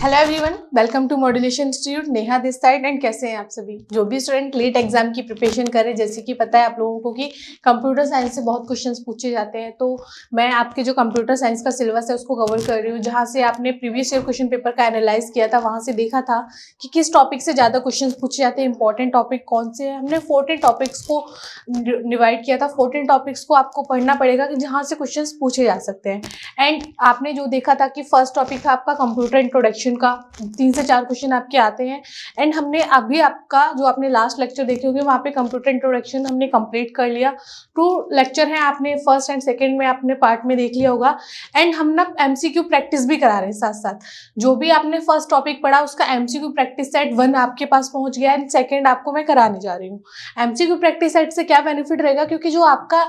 Hello everyone, welcome to modulation institute. Neha this side. And कैसे हैं आप सभी? जो भी स्टूडेंट लीट एग्जाम की प्रिपरेशन करें, जैसे कि पता है आप लोगों को कि कंप्यूटर साइंस से बहुत क्वेश्चंस पूछे जाते हैं, तो मैं आपके जो कंप्यूटर साइंस का सिलेबस है उसको कवर कर रही हूँ। जहाँ से आपने प्रीवियस ईयर क्वेश्चन पेपर का एनालाइज किया था, वहाँ से देखा था कि किस टॉपिक से ज़्यादा क्वेश्चन पूछे जाते हैं, इंपॉर्टेंट टॉपिक कौन से हैं। हमने 14 टॉपिक्स को डिवाइड किया था। 14 टॉपिक्स को आपको पढ़ना पड़ेगा कि जहाँ से क्वेश्चन पूछे जा सकते हैं। एंड आपने जो देखा था कि फर्स्ट टॉपिक था आपका कंप्यूटर इंट्रोडक्शन का, 3 से 4 क्वेश्चन आपके आते हैं। एंड हमने अभी आपका जो आपने लास्ट लेक्चर देखे होंगे वहाँ पे कंप्यूटर इंट्रोडक्शन हमने कंप्लीट कर लिया। 2 लेक्चर हैं, आपने फर्स्ट एंड सेकंड में आपने पार्ट में देख लिया होगा। एंड हम ना एमसीक्यू प्रैक्टिस भी करा रहे हैं साथ साथ। जो भी आपने फर्स्ट टॉपिक पढ़ा उसका एमसीक्यू प्रैक्टिस सेट 1 आपके पास पहुंच गया एंड सेकंड आपको मैं कराने जा रही हूँ। एमसीक्यू प्रैक्टिस सेट से क्या बेनिफिट रहेगा, क्योंकि जो आपका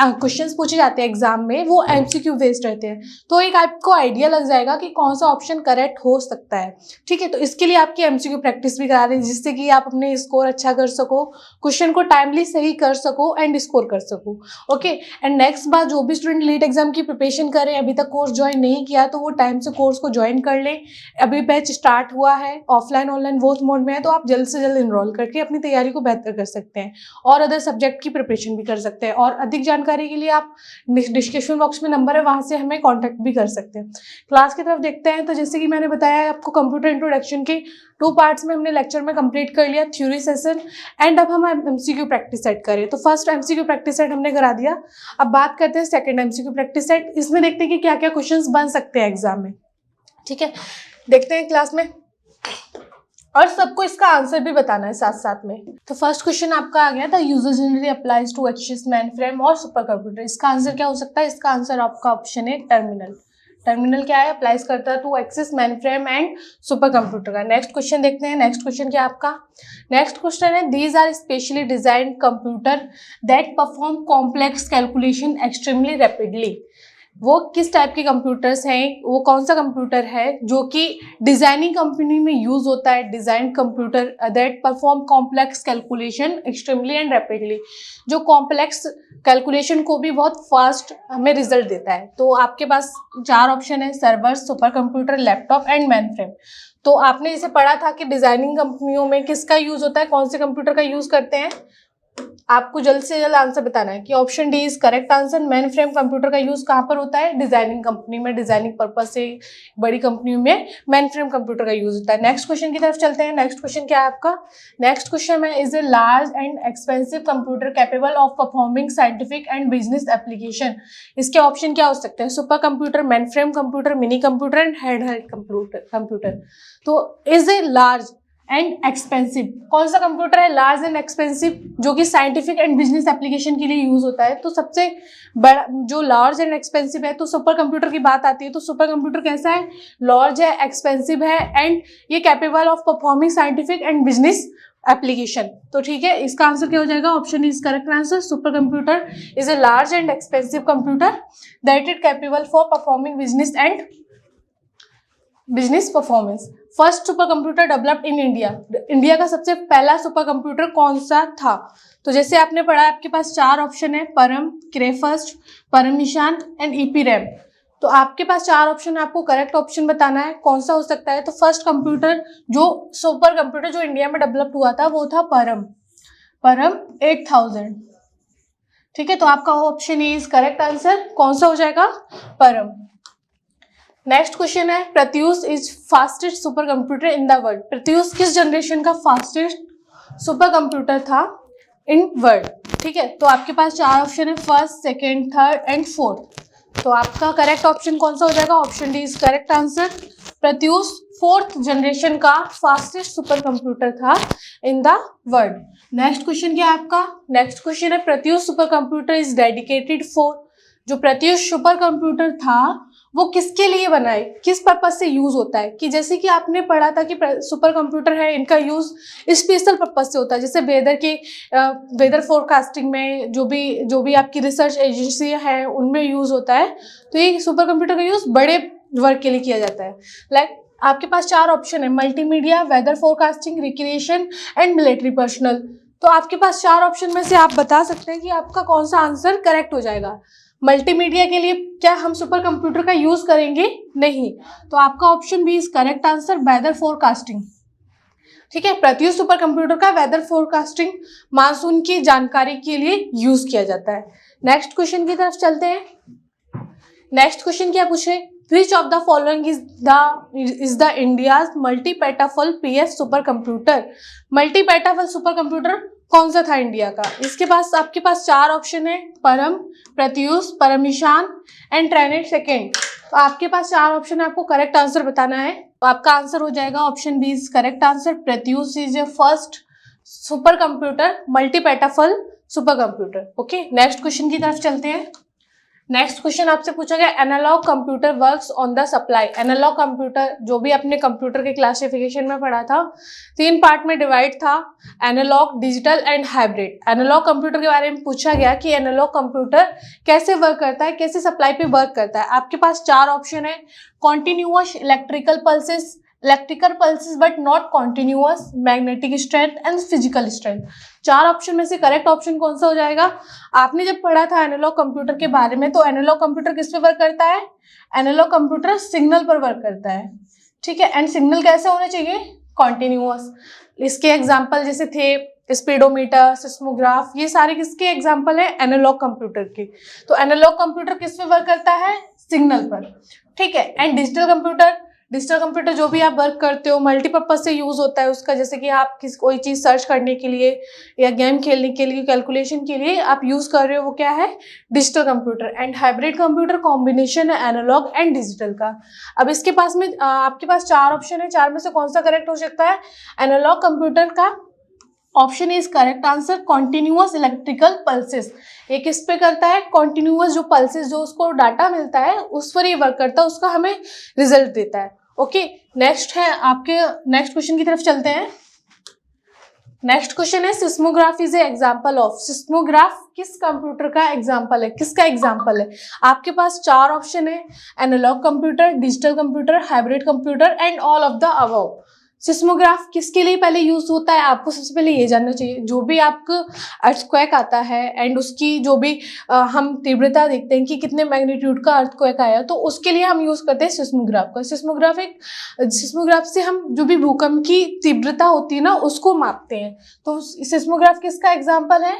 क्वेश्चंस पूछे जाते हैं एग्जाम में वो एमसीक्यू बेस्ड रहते हैं, तो एक आपको आइडिया लग जाएगा कि कौन सा ऑप्शन करेक्ट हो सकता है। ठीक है, तो इसके लिए आपकी एमसीक्यू प्रैक्टिस भी करा रहे हैं, जिससे कि आप अपने स्कोर अच्छा कर सको, क्वेश्चन को टाइमली सही कर सको एंड स्कोर कर सको। ओके। एंड नेक्स्ट बात, जो भी स्टूडेंट लीट एग्जाम की प्रिपरेशन करें, अभी तक कोर्स ज्वाइन नहीं किया तो वो टाइम से कोर्स को ज्वाइन कर लें। अभी बैच स्टार्ट हुआ है, ऑफलाइन ऑनलाइन बोथ मोड में है, तो आप जल्द से जल्द इनरोल करके अपनी तैयारी को बेहतर कर सकते हैं और अदर सब्जेक्ट की प्रिपरेशन भी कर सकते हैं। और अधिक जानकारी के लिए आप डिस्क्रिप्शन बॉक्स में नंबर है, वहाँ से हमें कॉन्टैक्ट भी कर सकते हैं। क्लास की तरफ देखते हैं। तो जैसे कि मैंने बताया आपको कंप्यूटर इंट्रोडक्शन के 2 पार्ट्स में हमने लेक्चर में कंप्लीट कर लिया, थ्योरी सेशन। एंड अब हम एमसीक्यू प्रैक्टिस सेट करें। तो फर्स्ट एमसीक्यू प्रैक्टिस सेट हमने करा दिया। अब बात करते हैं सेकंड एमसीक्यू प्रैक्टिस सेट। इसमें देखते हैं कि क्या क्या क्वेश्चंस बन सकते हैं एग्जाम में। ठीक है, देखते हैं क्लास में, और सबको इसका आंसर भी बताना है साथ साथ में। तो फर्स्ट क्वेश्चन आपका आ गया था, user generally applies to access mainframe और सुपर कंप्यूटर। इसका आंसर क्या हो सकता है? इसका आंसर आपका ऑप्शन है टर्मिनल। टर्मिनल क्या है? अप्लाइज करता है to access mainframe and supercomputer का। नेक्स्ट क्वेश्चन देखते हैं। नेक्स्ट क्वेश्चन क्या आपका? नेक्स्ट क्वेश्चन है, these are specially designed computer that perform complex calculation extremely rapidly. वो किस टाइप के कंप्यूटर्स हैं, वो कौन सा कंप्यूटर है जो कि डिजाइनिंग कंपनी में यूज होता है? Design computer that perform complex calculation extremely and rapidly, जो कॉम्प्लेक्स कैलकुलेशन को भी बहुत फास्ट हमें रिजल्ट देता है। तो आपके पास 4 ऑप्शन है, server, super computer, laptop and mainframe. तो आपने इसे पढ़ा था कि डिजाइनिंग कंपनियों में किसका यूज होता है, कौन से कंप्यूटर का यूज करते हैं। आपको जल्द से जल्द आंसर बताना है कि option D is correct answer. Main frame computer का यूज कहाँ पर होता है? डिजाइनिंग कंपनी में, डिजाइनिंग पर्पज से बड़ी कंपनियों में मेन फ्रेम कंप्यूटर का यूज होता है। नेक्स्ट क्वेश्चन की तरफ चलते हैं। नेक्स्ट क्वेश्चन क्या है आपका? नेक्स्ट क्वेश्चन है, is a large and expensive computer capable of performing scientific and business application. इसके ऑप्शन क्या हो सकते हैं? Super computer, mainframe computer, mini computer and handheld computer. तो is a large and expensive, कौन सा computer है लार्ज एंड एक्सपेंसिव जो कि साइंटिफिक एंड बिजनेस एप्लीकेशन के लिए यूज होता है? तो सबसे बड़ा जो लार्ज एंड एक्सपेंसिव है, तो सुपर कंप्यूटर की बात आती है। तो सुपर कंप्यूटर कैसा है? लार्ज है, एक्सपेंसिव है एंड ये capable of performing scientific and business application. तो ठीक है, इसका आंसर क्या हो जाएगा? Option is correct answer. Super computer is a large and expensive computer that is capable for performing business and business performance. First super computer developed in India. India का सबसे पहला सुपर कंप्यूटर कौन सा था? तो जैसे आपने पढ़ा, आपके पास 4 ऑप्शन है, परम, क्रेफर्स्ट, परमिशान एंड ईपी रैम। तो आपके पास 4 ऑप्शन, आपको करेक्ट ऑप्शन बताना है कौन सा हो सकता है। तो फर्स्ट कंप्यूटर जो सुपर कंप्यूटर जो इंडिया में डेवलप हुआ था वो था परम 8000। ठीक है, तो आपका ऑप्शन इज करेक्ट आंसर। कौन सा हो जाएगा? परम। नेक्स्ट क्वेश्चन है, Pratyush is fastest super computer in the world. Pratyush किस जनरेशन का फास्टेस्ट सुपर कंप्यूटर था इन वर्ल्ड? ठीक है, तो आपके पास 4 ऑप्शन है, first, second, third and fourth. तो आपका करेक्ट ऑप्शन कौन सा हो जाएगा? Option D is correct answer. Pratyush 4th generation का फास्टेस्ट सुपर कंप्यूटर था in the world. Next question क्या है आपका? नेक्स्ट क्वेश्चन है, Pratyush super computer is dedicated for. जो प्रत्यूष सुपर कंप्यूटर था वो किसके लिए बना है, किस पर्पज से यूज होता है? कि जैसे कि आपने पढ़ा था कि सुपर कंप्यूटर है, इनका यूज स्पेशल पर्पज से होता है, जैसे वेदर फोरकास्टिंग में, जो भी आपकी रिसर्च एजेंसी है उनमें यूज होता है। तो ये सुपर कंप्यूटर का यूज बड़े वर्क के लिए किया जाता है। लाइक आपके पास 4 ऑप्शन है, multimedia, weather forecasting, recreation and military personal. तो आपके पास 4 ऑप्शन में से आप बता सकते हैं कि आपका कौन सा आंसर करेक्ट हो जाएगा। मल्टीमीडिया के लिए क्या हम सुपर कंप्यूटर का यूज करेंगे? नहीं। तो आपका option B is correct answer, weather forecasting. ठीक है, प्रत्युष सुपर कंप्यूटर का वेदर फोरकास्टिंग, मानसून की जानकारी के लिए यूज किया जाता है। नेक्स्ट क्वेश्चन की तरफ चलते हैं। नेक्स्ट क्वेश्चन क्या पूछे? Which of the following is the India's multi petaflops super computer. Multi petaflop super computer कौन सा था इंडिया का? इसके पास आपके पास 4 ऑप्शन है, परम, प्रत्युष, परमिशान एंड ट्राइनेट सेकेंड। तो आपके पास 4 ऑप्शन है, आपको करेक्ट आंसर बताना है। तो आपका आंसर हो जाएगा option B is correct answer, Pratyush is a first super computer, multi petaflop super computer. Okay, next question की तरफ चलते हैं। नेक्स्ट क्वेश्चन आपसे पूछा गया, analogue computer works on the supply. Analogue computer जो भी अपने कंप्यूटर के क्लासिफिकेशन में पढ़ा था, 3 पार्ट में डिवाइड था, analog, digital and hybrid. Analog computer के बारे में पूछा गया कि एनालॉग कंप्यूटर कैसे वर्क करता है, कैसे सप्लाई पे वर्क करता है। आपके पास 4 ऑप्शन है, continuous electrical pulses but not continuous, magnetic strength and physical strength. 4 option में से करेक्ट ऑप्शन कौन सा हो जाएगा? आपने जब पढ़ा था एनालॉग कंप्यूटर के बारे में, तो एनालॉग कंप्यूटर किस पे वर्क करता है? एनालॉग कंप्यूटर सिग्नल पर वर्क करता है। ठीक है, एंड सिग्नल कैसे होने चाहिए? कॉन्टिन्यूअस। इसके एग्जाम्पल जैसे थे स्पीडोमीटर, सिस्मोग्राफ, ये सारे किसके एग्जाम्पल है? एनालॉग कंप्यूटर के। तो एनालॉग कंप्यूटर किस पे वर्क करता है? सिग्नल पर। ठीक है, एंड डिजिटल कंप्यूटर जो भी आप वर्क करते हो, मल्टीपर्पज से यूज होता है उसका, जैसे कि आप कोई चीज सर्च करने के लिए या गेम खेलने के लिए, कैलकुलेशन के लिए आप यूज कर रहे हो, वो क्या है? Digital computer. And hybrid computer combination है एनालॉग एंड डिजिटल का। अब इसके पास में आपके पास 4 ऑप्शन है, 4 में से कौन सा करेक्ट हो सकता है? एनालॉग कंप्यूटर का option is correct answer, continuous electrical pulses. ये किस पे करता है? कॉन्टिन्यूअस जो पल्सेस, जो उसको डाटा मिलता है उस पर ये वर्क करता है, उसका हमें रिजल्ट देता है। ओके, नेक्स्ट है आपके, नेक्स्ट क्वेश्चन की तरफ चलते हैं। नेक्स्ट क्वेश्चन है, seismograph is a example of. Seismograph किस कंप्यूटर का एग्जाम्पल है? किसका एग्जाम्पल है? आपके पास 4 ऑप्शन है, analog computer, digital computer, hybrid computer and all of the above. Seismograph किसके लिए पहले यूज होता है? आपको सबसे पहले ये जानना चाहिए। जो भी आपको अर्थक्वेक आता है एंड उसकी जो भी हम तीव्रता देखते हैं कि कितने मैग्नीट्यूड का अर्थक्वेक आया, तो उसके लिए हम यूज करते हैं सिस्मोग्राफ का। सिस्मोग्राफ से हम जो भी भूकंप की तीव्रता होती है ना, उसको मापते हैं। तो सिस्मोग्राफ किसका एग्जाम्पल है?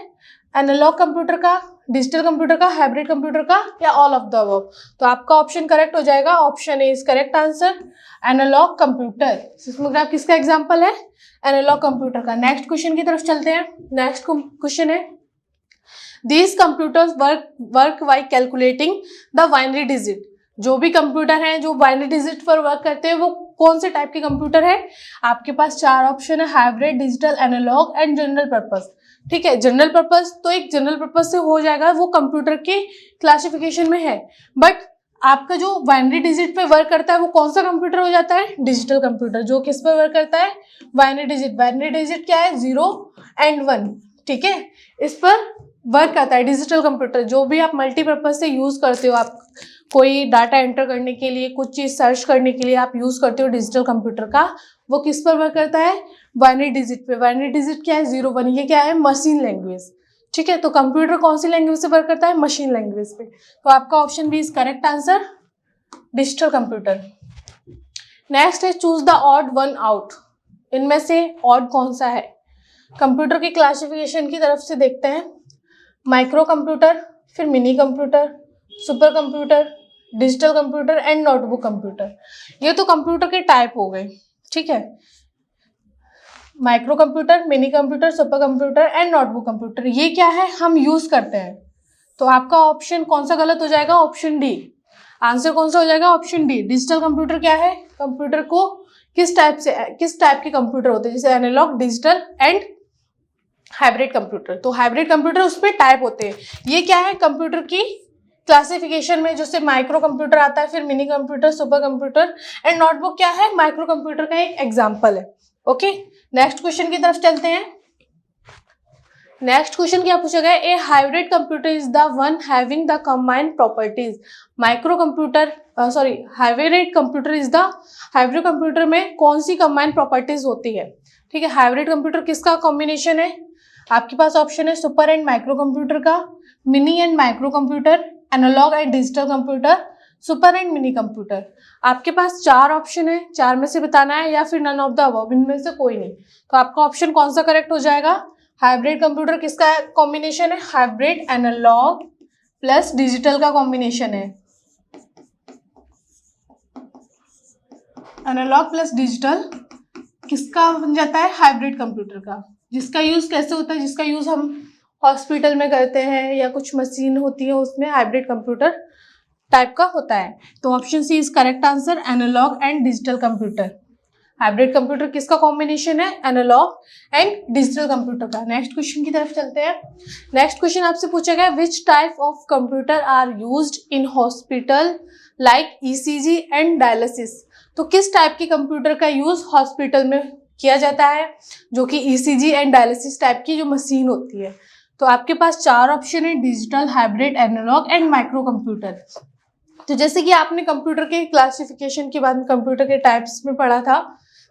एनालॉग कंप्यूटर का, डिजिटल कंप्यूटर का, हाइब्रिड कंप्यूटर का, या ऑल ऑफ द अबव। तो आपका ऑप्शन करेक्ट हो जाएगा, option A is correct answer, analog computer. Seismograph किसका एग्जांपल है? एनालॉग कंप्यूटर का। नेक्स्ट क्वेश्चन की तरफ चलते हैं। नेक्स्ट क्वेश्चन है, these computers work by calculating the binary digit. जो भी कंप्यूटर हैं जो बाइनरी डिजिट पर वर्क करते हैं, वो कौन से टाइप के कंप्यूटर है? आपके पास 4 ऑप्शन है, hybrid, digital, analog and general purpose. ठीक है, जनरल पर्पस तो एक जनरल पर्पस से हो जाएगा, वो कंप्यूटर के क्लासिफिकेशन में है। बट आपका जो बाइनरी डिजिट पे वर्क करता है वो कौन सा कंप्यूटर हो जाता है? Digital computer. जो किस पे वर्क करता है? Binary digit. बाइनरी डिजिट क्या है? 0 एंड 1। ठीक है, इस पर वर्क करता है डिजिटल कंप्यूटर। जो भी आप मल्टीपर्पज से यूज करते हो, आप कोई डाटा एंटर करने के लिए, कुछ चीज सर्च करने के लिए आप यूज करते हो डिजिटल कंप्यूटर का, वो किस पर वर्क करता है? बाइनरी डिजिट पे। बाइनरी डिजिट क्या है? 0 1। ये क्या है? Machine language. ठीक है, तो कंप्यूटर कौन सी लैंग्वेज से वर्क करता है? मशीन लैंग्वेज पे। तो आपका option B is correct answer, digital computer. Next है, choose the odd one out. इनमें से ऑड कौन सा है? कंप्यूटर के क्लासिफिकेशन की तरफ से देखते हैं, माइक्रो कंप्यूटर, फिर mini computer, super computer, digital computer and notebook computer. ये तो कंप्यूटर के टाइप हो गए। ठीक है, micro computer, mini computer, super computer and notebook computer, ये क्या है? हम यूज करते हैं। तो आपका ऑप्शन कौन सा गलत हो जाएगा? Option D. आंसर कौन सा हो जाएगा? Option D. डिजिटल कंप्यूटर क्या है? कंप्यूटर को किस टाइप के कंप्यूटर होते हैं, जैसे analog, digital and hybrid computer. तो हाइब्रिड कंप्यूटर उसमें टाइप होते हैं। ये क्या है? कंप्यूटर की क्लासिफिकेशन में जैसे माइक्रो कंप्यूटर आता है, फिर mini computer, super computer and notebook क्या है? माइक्रो कंप्यूटर का एक एग्जाम्पल है। ओके, नेक्स्ट क्वेश्चन की तरफ चलते हैं। नेक्स्ट क्वेश्चन क्या पूछा गया? A hybrid computer is the one having the combined properties. Hybrid computer is the, hybrid computer में कौन सी कंबाइंड प्रॉपर्टीज होती है? ठीक है, हाइब्रिड कंप्यूटर किसका कॉम्बिनेशन है? आपके पास ऑप्शन है सुपर एंड माइक्रो कंप्यूटर का, mini and micro computer, analog and digital computer, super and mini computer. आपके पास 4 ऑप्शन है, 4 में से बताना है या फिर नन ऑफ द अबव, इनमें से कोई नहीं। तो आपका ऑप्शन कौन सा करेक्ट हो जाएगा? हाइब्रिड कंप्यूटर किसका कॉम्बिनेशन है? हाइब्रिड एनालॉग प्लस डिजिटल का कॉम्बिनेशन है। एनालॉग प्लस डिजिटल किसका बन जाता है? हाइब्रिड कंप्यूटर का। जिसका यूज कैसे होता है? जिसका यूज हम हॉस्पिटल में करते हैं या कुछ मशीन होती है उसमें हाइब्रिड कंप्यूटर टाइप का होता है। तो option C is correct answer, analogue and digital computer. Hybrid computer किसका कॉम्बिनेशन है? एनालॉग एंड डिजिटल कंप्यूटर का। नेक्स्ट क्वेश्चन की तरफ चलते हैं। नेक्स्ट क्वेश्चन आपसे पूछा गया, which type of computer are used in hospital like ECG and dialysis. तो किस टाइप के कंप्यूटर का यूज हॉस्पिटल में किया जाता है, जो कि ईसीजी एंड डायलिसिस टाइप की जो मशीन होती है। तो आपके पास 4 ऑप्शन है, digital, hybrid, analogue and micro computer. तो जैसे कि आपने कंप्यूटर के क्लासिफिकेशन के बाद में कंप्यूटर के टाइप्स में पढ़ा था,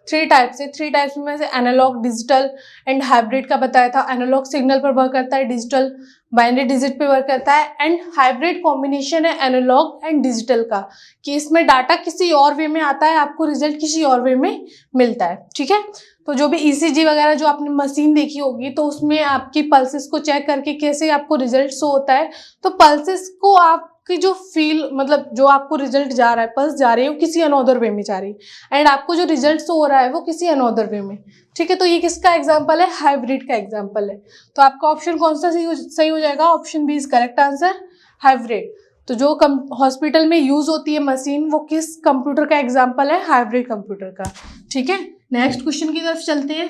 3 टाइप्स है। 3 टाइप्स में से एनालॉग, डिजिटल एंड हाइब्रिड का बताया था। एनालॉग सिग्नल पर वर्क करता है, डिजिटल बाइनरी डिजिट पे वर्क करता है, एंड हाइब्रिड कॉम्बिनेशन है एनालॉग एंड डिजिटल का, कि इसमें डाटा किसी और वे में आता है, आपको रिजल्ट किसी और वे में मिलता है। ठीक है, तो जो भी ईसीजी वगैरह जो आपने मशीन देखी होगी, तो उसमें आपकी पल्सेस को चेक करके कैसे आपको रिजल्ट शो होता है। तो पल्सेस को आपकी जो फील, मतलब जो आपको रिजल्ट जा रहा है, पल्स जा रही है, वो किसी अनदर वे में जा रही है, एंड आपको जो रिजल्ट शो हो रहा है वो किसी अनदर वे में। ठीक है, तो ये किसका एग्जाम्पल है? हाइब्रिड का एग्जाम्पल है। तो आपका ऑप्शन कौन सा सही हो जाएगा? Option B is correct answer, hybrid. तो जो हॉस्पिटल में यूज होती है मशीन, वो किस कंप्यूटर का एग्जाम्पल है? हाइब्रिड कंप्यूटर का। ठीक है, नेक्स्ट क्वेश्चन की तरफ चलते हैं।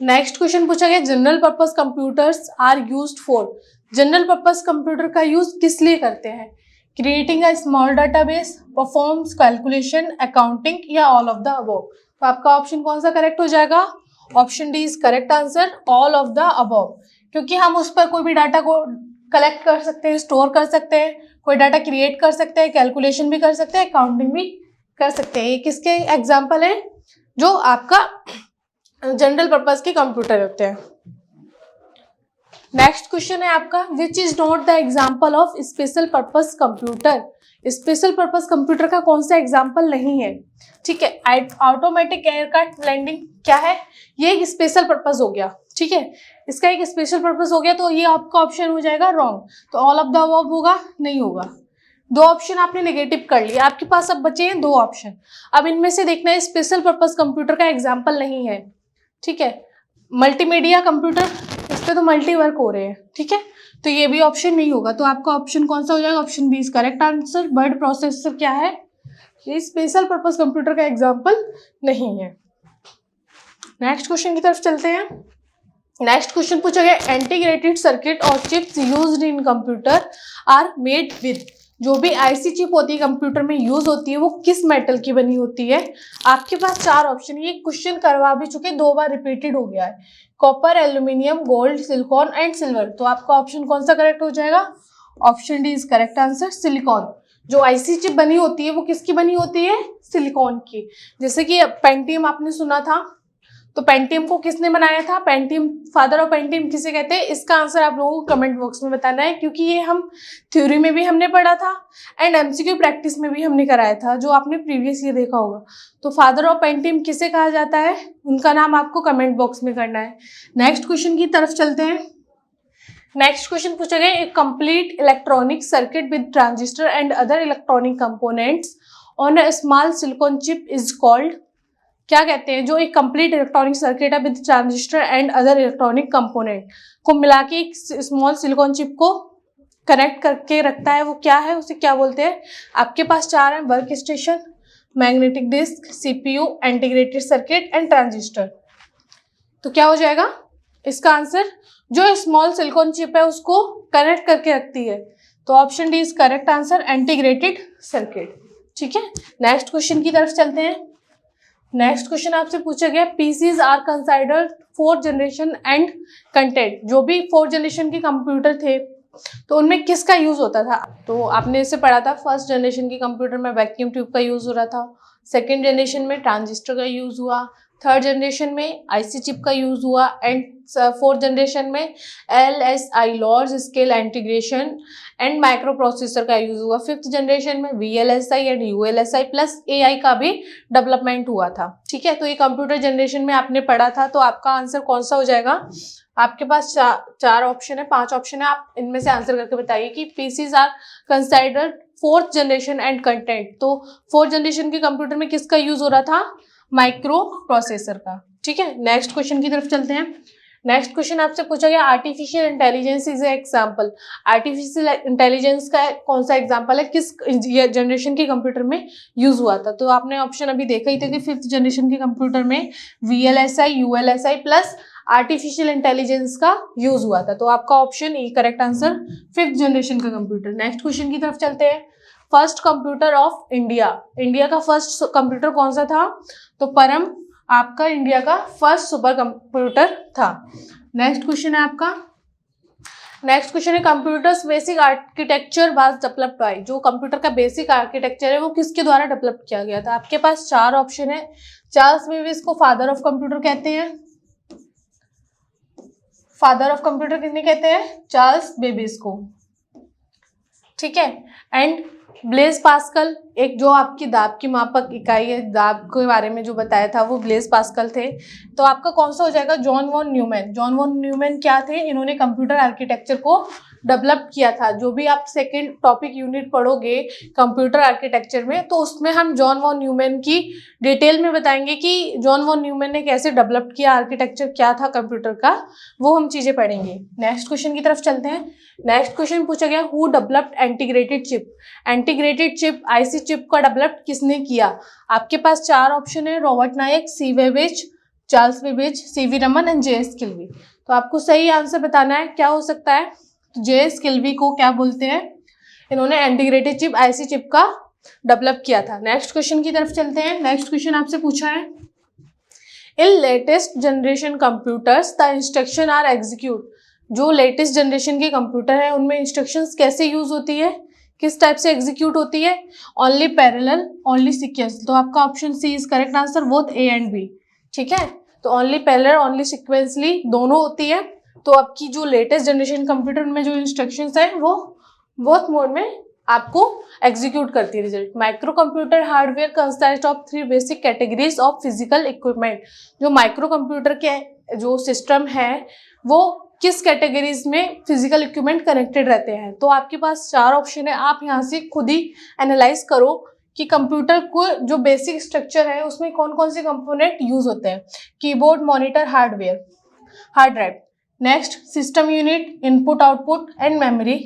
नेक्स्ट क्वेश्चन पूछा गया, general purpose computers are used for. General purpose computer का यूज किस लिए करते हैं? Creating a small database, performs calculation, accounting, या ऑल ऑफ द अबव। तो आपका ऑप्शन कौन सा करेक्ट हो जाएगा? Option D is correct answer, all of the above. क्योंकि हम उस पर कोई भी डाटा को कलेक्ट कर सकते हैं, स्टोर कर सकते हैं, कोई डाटा क्रिएट कर सकते हैं, कैलकुलेशन भी कर सकते हैं, अकाउंटिंग भी कर सकते हैं। ये किसके एग्जाम्पल है? जो आपका जनरल पर्पस के कंप्यूटर होते हैं। नेक्स्ट क्वेश्चन है आपका, which is not the example of special purpose computer. Special purpose computer का कौन सा एग्जाम्पल नहीं है? ठीक है, ऑटोमेटिक एयरक्राफ्ट लैंडिंग क्या है? ये एक स्पेशल पर्पस हो गया। ठीक है, इसका एक स्पेशल पर्पस हो गया, तो ये आपका ऑप्शन हो जाएगा रॉन्ग। तो ऑल ऑफ द अबव होगा? नहीं होगा। 2 ऑप्शन आपने नेगेटिव कर लिया, आपके पास अब बचे हैं 2 ऑप्शन। अब इनमें से देखना है स्पेशल पर्पस कंप्यूटर का एग्जाम्पल नहीं है। ठीक है, मल्टीमीडिया कंप्यूटर, इस पे तो मल्टी वर्क हो रहे हैं। ठीक है, तो ये भी ऑप्शन नहीं होगा। तो आपका ऑप्शन कौन सा हो जाएगा? Option B is correct answer, word processor क्या है? ये स्पेशल पर्पस कंप्यूटर का एग्जाम्पल नहीं है। नेक्स्ट क्वेश्चन की तरफ चलते हैं। नेक्स्ट क्वेश्चन पूछा गया, इंटीग्रेटेड सर्किट और chips used in computer are made with. जो भी आईसी चिप होती है कंप्यूटर में यूज होती है, वो किस मेटल की बनी होती है? आपके पास 4 ऑप्शन। ये क्वेश्चन करवा भी चुके, 2 बार रिपीटेड हो गया है। Copper, aluminium, gold, silicon and silver. तो आपका ऑप्शन कौन सा करेक्ट हो जाएगा? Option D is correct answer, silicon. जो आईसी चिप बनी होती है वो किसकी बनी होती है? सिलिकॉन की। जैसे कि पेंटियम आपने सुना था, तो पेंटियम को किसने बनाया था? पेंटियम, फादर ऑफ पेंटियम किसे कहते हैं? इसका आंसर आप लोगों को कमेंट बॉक्स में बताना है, क्योंकि ये हम थ्योरी में भी हमने पढ़ा था एंड एमसीक्यू प्रैक्टिस में भी हमने कराया था, जो आपने प्रीवियस ईयर देखा होगा। तो फादर ऑफ पेंटियम किसे कहा जाता है? उनका नाम आपको कमेंट बॉक्स में करना है। नेक्स्ट क्वेश्चन की तरफ चलते हैं। नेक्स्ट क्वेश्चन पूछा गया, एक complete electronic circuit with transistor and other electronic components on a small silicon chip is called. क्या कहते हैं? जो एक कंप्लीट इलेक्ट्रॉनिक सर्किट है with transistor and other electronic component को मिला के एक स्मॉल सिलिकॉन चिप को कनेक्ट करके रखता है, वो क्या है? उसे क्या बोलते हैं? आपके पास 4 है, work station, magnetic disk, CPU, integrated circuit and transistor. तो क्या हो जाएगा इसका आंसर? जो स्मॉल सिलिकॉन चिप है उसको कनेक्ट करके रखती है। तो option D is correct answer, integrated circuit. ठीक है, नेक्स्ट क्वेश्चन की तरफ चलते हैं। नेक्स्ट क्वेश्चन आपसे पूछा गया, PCs are considered 4th generation and content. जो भी 4th जनरेशन के कंप्यूटर थे, तो उनमें किसका यूज होता था? तो आपने इसे पढ़ा था, 1st जनरेशन के कंप्यूटर में वैक्यूम ट्यूब का यूज हो रहा था, 2nd जनरेशन में ट्रांजिस्टर का यूज हुआ, थर्ड जनरेशन में आईसी चिप का यूज हुआ एंड फोर्थ जनरेशन में LSI large scale integration and micro processor का यूज हुआ। फिफ्थ जनरेशन में VLSI and ULSI plus AI का भी डेवलपमेंट हुआ था। ठीक है, तो ये कंप्यूटर जनरेशन में आपने पढ़ा था। तो आपका आंसर कौन सा हो जाएगा? आपके पास चार ऑप्शन है, 5 ऑप्शन है, आप इनमें से आंसर करके बताइए कि PCs are considered fourth generation and content. तो फोर्थ जनरेशन के कंप्यूटर में किसका यूज हो रहा था? माइक्रो प्रोसेसर का। ठीक है, नेक्स्ट क्वेश्चन की तरफ चलते हैं। नेक्स्ट क्वेश्चन आपसे पूछा गया artificial intelligence is example. Artificial intelligence का कौन सा एग्जाम्पल है, किस जनरेशन के कंप्यूटर में यूज हुआ था? तो आपने ऑप्शन अभी देखा ही था कि फिफ्थ जनरेशन के कंप्यूटर में VLSI ULSI plus artificial intelligence का यूज हुआ था। तो आपका option E correct answer, fifth generation का कंप्यूटर। नेक्स्ट क्वेश्चन की तरफ चलते हैं। First computer of India, India का फर्स्ट कंप्यूटर कौन सा था? तो परम आपका इंडिया का फर्स्ट सुपर कंप्यूटर था। नेक्स्ट क्वेश्चन है आपका, नेक्स्ट क्वेश्चन है computers basic architecture was developed by. जो कंप्यूटर का बेसिक आर्किटेक्चर है वो किसके द्वारा डेवलप किया गया था? आपके पास 4 ऑप्शन है। चार्ल्स बेबेज को फादर ऑफ कंप्यूटर कहते हैं। फादर ऑफ कंप्यूटर किसने कहते हैं? चार्ल्स बेबेज को। ठीक है, एंड ब्लेज पास्कल, एक जो आपकी दाब की मापक इकाई है, दाब के बारे में जो बताया था वो ब्लेज पास्कल थे। तो आपका कौन सा हो जाएगा? John von Neumann. John von Neumann क्या थे? इन्होंने कंप्यूटर आर्किटेक्चर को डेवलप किया था। जो भी आप सेकंड टॉपिक यूनिट पढ़ोगे कंप्यूटर आर्किटेक्चर में, तो उसमें हम जॉन वॉन न्यूमैन की डिटेल में बताएंगे कि जॉन वॉन न्यूमैन ने कैसे डेवलप किया, आर्किटेक्चर क्या था कंप्यूटर का, वो हम चीजें पढ़ेंगे। नेक्स्ट क्वेश्चन की तरफ चलते हैं। नेक्स्ट क्वेश्चन पूछा गया who developed integrated chip. Integrated chip IC chip का डेवलप किसने किया? आपके पास 4 ऑप्शन है। Robert Noyce, C Babbage, Charles Babbage, C V Raman and JS Kilby. तो आपको सही आंसर बताना है, क्या हो सकता है? JS किल्वी को क्या बोलते हैं? इन्होंने इंटीग्रेटेड चिप आईसी चिप का डेवलप किया था। नेक्स्ट क्वेश्चन की तरफ चलते हैं। नेक्स्ट क्वेश्चन आपसे पूछा है in latest generation computers the instruction are execute. जो लेटेस्ट जनरेशन के कंप्यूटर है उनमें इंस्ट्रक्शंस कैसे यूज होती है, किस टाइप से एग्जीक्यूट होती है? Only parallel, only sequence. तो आपका option C is correct answer, both A and B। ठीक है, तो ओनली पैरेलल, ओनली सीक्वेंसली दोनों होती है। तो आपकी जो लेटेस्ट जनरेशन कंप्यूटर में जो इंस्ट्रक्शंस है वो बोथ मोड में आपको एग्जीक्यूट करती है result. Micro computer hardware consist of 3 basic categories of physical equipment. जो माइक्रो कंप्यूटर के जो सिस्टम है वो किस कैटेगरीज में फिजिकल इक्विपमेंट कनेक्टेड रहते हैं? तो आपके पास 4 ऑप्शन है। आप यहाँ से खुद ही एनालाइज करो कि कंप्यूटर को जो बेसिक स्ट्रक्चर है उसमें कौन कौन से कंपोनेंट यूज होते हैं। Keyboard, monitor, hardware, hard drive. Next system unit, input output and memory.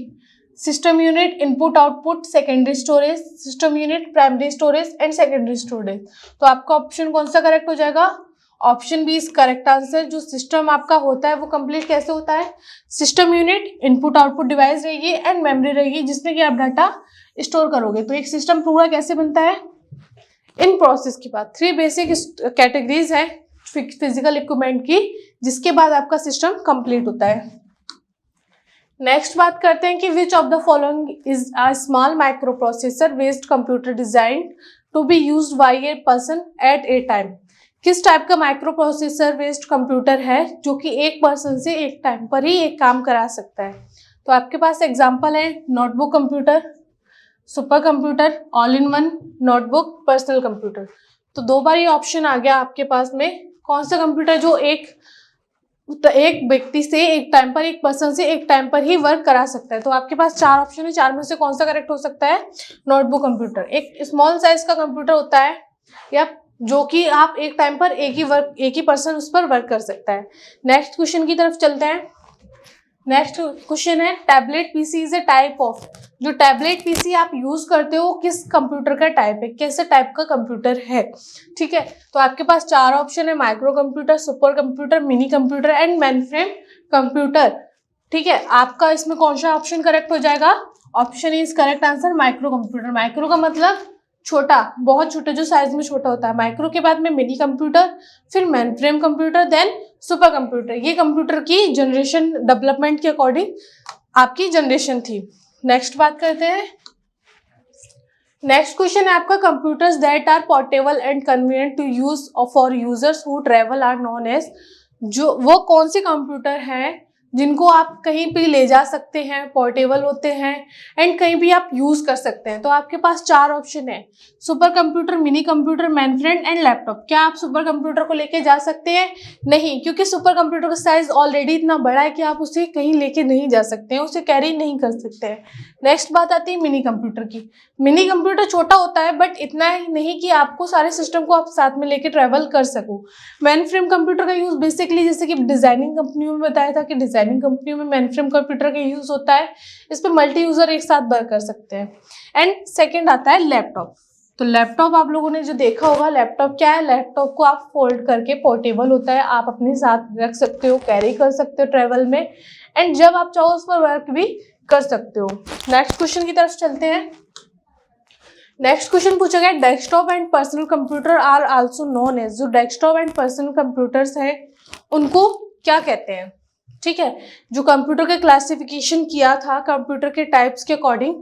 System unit, input output, secondary storage. System unit, primary storage and secondary storage. तो आपका ऑप्शन कौन सा करेक्ट हो जाएगा? Option B is correct answer. जो system आपका होता है वो कंप्लीट कैसे होता है? System unit, input output device रहेगी एंड मेमोरी रहेगी जिसमें कि आप डाटा स्टोर करोगे। तो एक सिस्टम पूरा कैसे बनता है? इन प्रोसेस के बाद 3 बेसिक कैटेगरीज है फिजिकल इक्विपमेंट की, जिसके बाद आपका सिस्टम कंप्लीट होता है। नेक्स्ट बात करते हैं कि which of the following is a small micro processor based computer design to be used by a person at a time. किस टाइप का माइक्रो प्रोसेसर बेस्ड कंप्यूटर है जो कि एक पर्सन से एक टाइम पर ही एक काम करा सकता है? तो आपके पास एग्जांपल है notebook computer, super computer, all in one, notebook, personal computer. तो 2 बार ये ऑप्शन आ गया आपके पास में। कौन सा कंप्यूटर जो एक व्यक्ति से एक टाइम पर, एक पर्सन से एक टाइम पर ही वर्क करा सकता है? तो आपके पास 4 ऑप्शन है। 4 में से कौन सा करेक्ट हो सकता है? Notebook computer. एक स्मॉल साइज का कंप्यूटर होता है या जो कि आप एक टाइम पर एक ही पर्सन उस पर वर्क कर सकता है। नेक्स्ट क्वेश्चन की तरफ चलते हैं। नेक्स्ट क्वेश्चन है tablet PC is a type of. जो टैबलेट पीसी आप यूज करते हो किस कंप्यूटर का टाइप है, कैसे टाइप का कंप्यूटर है? ठीक है, तो आपके पास 4 ऑप्शन है। Micro computer, super computer, mini computer and mainframe computer. ठीक है, आपका इसमें कौन सा ऑप्शन करेक्ट हो जाएगा? Option is correct answer, micro computer. Micro का मतलब छोटा, बहुत छोटा, जो साइज में छोटा होता है। माइक्रो के बाद में मिनी कंप्यूटर, फिर mainframe computer, then super computer. ये कंप्यूटर की जनरेशन डेवलपमेंट के अकॉर्डिंग आपकी जनरेशन थी। नेक्स्ट बात करते हैं। नेक्स्ट क्वेश्चन है आपका, computers that are portable and convenient to use for users who travel are known as, जो वो कौन से कंप्यूटर हैं जिनको आप कहीं भी ले जा सकते हैं, पोर्टेबल होते हैं एंड कहीं भी आप यूज कर सकते हैं। तो आपके पास 4 ऑप्शन है, super computer, mini computer, mainframe and laptop. क्या आप सुपर कंप्यूटर को लेके जा सकते हैं? नहीं, क्योंकि सुपर कंप्यूटर का साइज ऑलरेडी इतना बड़ा है कि आप उसे कहीं लेके नहीं जा सकते हैं, उसे कैरी नहीं कर सकते हैं। नेक्स्ट बात आती है मिनी कंप्यूटर की। मिनी कंप्यूटर छोटा होता है बट इतना ही नहीं कि आपको सारे सिस्टम को आप साथ में लेके ट्रेवल कर सको। मेनफ्रेम कंप्यूटर का यूज बेसिकली, जैसे कि डिजाइनिंग कंपनियों में बताया था कि डिजाइनिंग कंपनियों में मेनफ्रेम कंप्यूटर का यूज होता है, इस पर मल्टी यूजर एक साथ वर्क कर सकते हैं। एंड सेकेंड आता है लैपटॉप। तो लैपटॉप आप लोगों ने जो देखा होगा, लैपटॉप क्या है, लैपटॉप को आप फोल्ड करके पोर्टेबल होता है, आप अपने साथ रख सकते हो, कैरी कर सकते हो ट्रेवल में, एंड जब आप चाहो उस पर वर्क भी कर सकते हो। नेक्स्ट क्वेश्चन की तरफ चलते हैं। नेक्स्ट क्वेश्चन पूछा गया, desktop and personal computer are also known as. जो डेस्कटॉप एंड पर्सनल कंप्यूटर्स हैं उनको क्या कहते हैं? ठीक है, जो कंप्यूटर के क्लासिफिकेशन किया था कंप्यूटर के टाइप्स के according,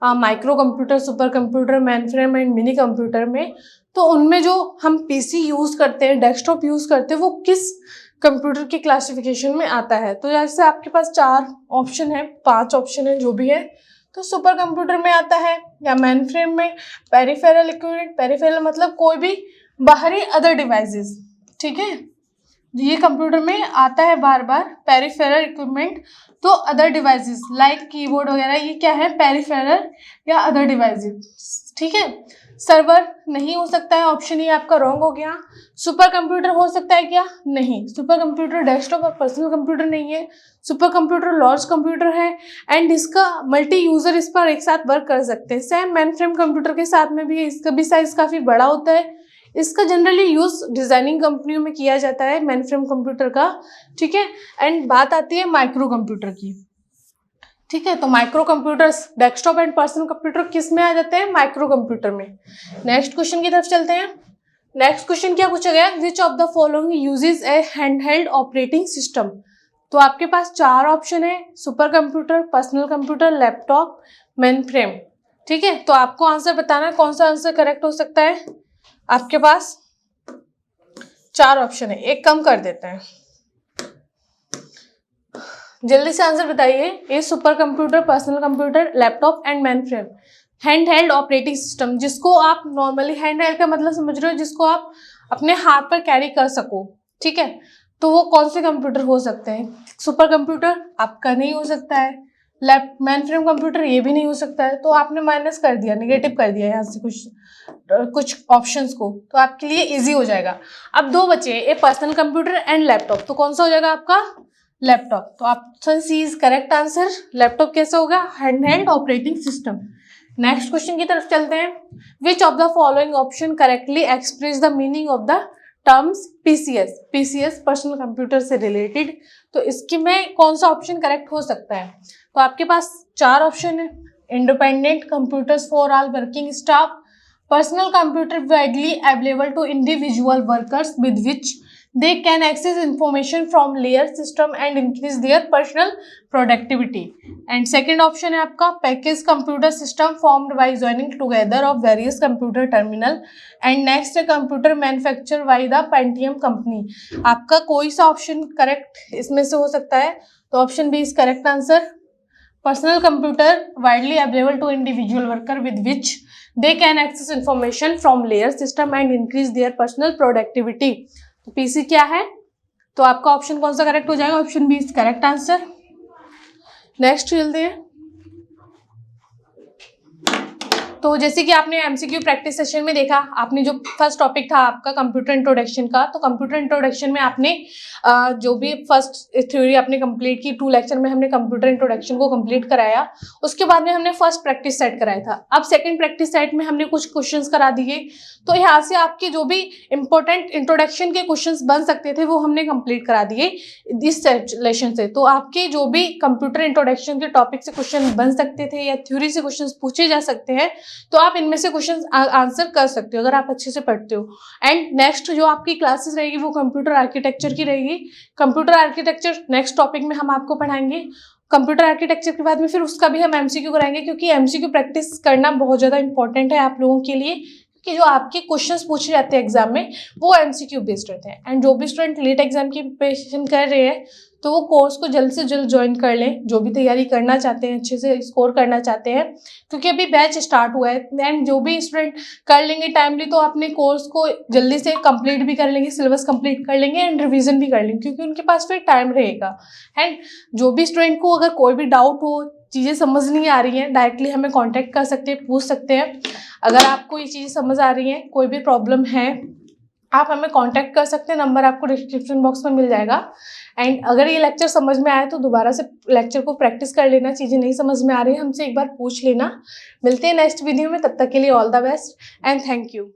micro computer, super computer, mainframe and mini computer में, तो उनमें जो हम पीसी यूज करते हैं, डेस्कटॉप यूज करते हैं, वो किस कंप्यूटर के क्लासिफिकेशन में आता है? तो जैसे आपके पास 4 ऑप्शन है, 5 ऑप्शन है, जो भी है, तो सुपर कंप्यूटर में आता है या मेनफ्रेम में पेरिफेरल इक्विपमेंट, पेरिफेरल मतलब कोई भी बाहरी अदर डिवाइसेस, ठीक है, ये कंप्यूटर में आता है बार बार पेरिफेरल इक्विपमेंट। तो अदर डिवाइसेस लाइक कीबोर्ड वगैरह, ये क्या है, पेरिफेरल या अदर डिवाइसेस, ठीक है। सर्वर नहीं हो सकता है, ऑप्शन ये आपका रॉन्ग हो गया। सुपर कंप्यूटर हो सकता है क्या? नहीं, सुपर कंप्यूटर डेस्कटॉप और पर्सनल कंप्यूटर नहीं है। सुपर कंप्यूटर लार्ज कंप्यूटर है एंड इसका मल्टी यूजर इस पर एक साथ वर्क कर सकते हैं। सेम मेनफ्रेम कंप्यूटर के साथ में भी इसका भी साइज काफी बड़ा होता है। इसका जनरली यूज डिजाइनिंग कंपनियों में किया जाता है मेनफ्रेम कंप्यूटर का, ठीक है। एंड बात आती है माइक्रो कंप्यूटर की, ठीक है। तो micro computers, desktop and personal computer किस में आ जाते हैं? माइक्रो कंप्यूटर में। नेक्स्ट क्वेश्चन की तरफ चलते हैं। नेक्स्ट क्वेश्चन क्या पूछा गया, विच of the following uses A handheld operating system. तो आपके पास 4 ऑप्शन है, super computer, personal computer, laptop, mainframe, ठीक है। तो आपको आंसर बताना है, कौन सा आंसर करेक्ट हो सकता है। आपके पास 4 ऑप्शन है, एक कम कर देते हैं, जल्दी से आंसर बताइए। ये super computer, personal computer, laptop and mainframe, hand held operating system, जिसको आप नॉर्मली, हैंड हेल्ड का मतलब समझ रहे हो, जिसको आप अपने हाथ पर कैरी कर सको, ठीक है। तो वो कौन से कंप्यूटर हो सकते हैं? सुपर कंप्यूटर आपका नहीं हो सकता है, मेनफ्रेम कंप्यूटर ये भी नहीं हो सकता है। तो आपने माइनस कर दिया, नेगेटिव कर दिया यहाँ से कुछ ऑप्शंस को, तो आपके लिए इजी हो जाएगा। अब 2 बचे, A personal computer and laptop, तो कौन सा हो जाएगा आपका? लैपटॉप। तो option C is correct answer. Laptop कैसे होगा? Handheld operating system. Next question की तरफ चलते हैं। Which of the following option correctly express the meaning of the terms PCs. PCs personal computer से रिलेटेड, तो इसकी में कौन सा ऑप्शन करेक्ट हो सकता है? तो आपके पास 4 ऑप्शन है, independent computers for all working staff, personal computer widely available to individual workers with which they can access information from layer system and increase their personal productivity. And second option है आपका package computer system formed by joining together of various computer terminal. And next है computer manufactured by the Pentium company. आपका कोई सा option correct इसमें से हो सकता है? तो option B is correct answer. Personal computer widely available to individual worker with which they can access information from layer system and increase their personal productivity. PC क्या है? तो आपका ऑप्शन कौन सा करेक्ट हो जाएगा? Option B is correct answer. Next चलते हैं। तो जैसे कि आपने एमसीक्यू प्रैक्टिस सेशन में देखा, आपने जो फर्स्ट टॉपिक था आपका कंप्यूटर इंट्रोडक्शन का, तो कंप्यूटर इंट्रोडक्शन में आपने जो भी फर्स्ट थ्योरी आपने कंप्लीट की, 2 लेक्चर में हमने कंप्यूटर इंट्रोडक्शन को कंप्लीट कराया। उसके बाद में हमने फर्स्ट प्रैक्टिस सेट कराया था। अब सेकंड प्रैक्टिस सेट में हमने कुछ क्वेश्चंस करा दिए, तो यहाँ से आपके जो भी इंपॉर्टेंट इंट्रोडक्शन के क्वेश्चंस बन सकते थे वो हमने कंप्लीट करा दिए इस सेशन से। तो आपके जो भी कंप्यूटर इंट्रोडक्शन के टॉपिक से क्वेश्चन बन सकते थे या थ्योरी से क्वेश्चन पूछे जा सकते हैं, तो आप इनमें से क्वेश्चन आंसर कर सकते हो अगर आप अच्छे से पढ़ते हो। एंड नेक्स्ट जो आपकी क्लासेस रहेगी वो कंप्यूटर आर्किटेक्चर की रहेगी। कंप्यूटर आर्किटेक्चर नेक्स्ट टॉपिक में हम आपको पढ़ाएंगे। कंप्यूटर आर्किटेक्चर के बाद में फिर उसका भी हम एमसीक्यू कराएंगे, क्योंकि एमसीक्यू प्रैक्टिस करना बहुत ज़्यादा इंपॉर्टेंट है आप लोगों के लिए, कि जो आपके क्वेश्चंस पूछे जाते हैं एग्जाम में वो एमसीक्यू बेस्ड रहते हैं। एंड जो भी स्टूडेंट लीट एग्जाम की प्रिपरेशन कर रहे हैं तो वो कोर्स को जल्द से जल्द ज्वाइन कर लें, जो भी तैयारी करना चाहते हैं, अच्छे से स्कोर करना चाहते हैं, क्योंकि अभी बैच स्टार्ट हुआ है। एंड जो भी स्टूडेंट कर लेंगे टाइमली तो अपने कोर्स को जल्दी से कंप्लीट भी कर लेंगे, सिलेबस कंप्लीट कर लेंगे एंड रिवीजन भी कर लेंगे, क्योंकि उनके पास फिर टाइम रहेगा। एंड जो भी स्टूडेंट को अगर कोई भी डाउट हो, चीज़ें समझ नहीं आ रही हैं, डायरेक्टली हमें कांटेक्ट कर सकते हैं, पूछ सकते हैं। अगर आपको ये चीज़ें समझ आ रही हैं, कोई भी प्रॉब्लम है, आप हमें कांटेक्ट कर सकते हैं, नंबर आपको डिस्क्रिप्शन बॉक्स में मिल जाएगा। एंड अगर ये लेक्चर समझ में आए तो दोबारा से लेक्चर को प्रैक्टिस कर लेना, चीज़ें नहीं समझ में आ रही है हमसे एक बार पूछ लेना। मिलते हैं नेक्स्ट वीडियो में, तब तक के लिए all the best and thank you.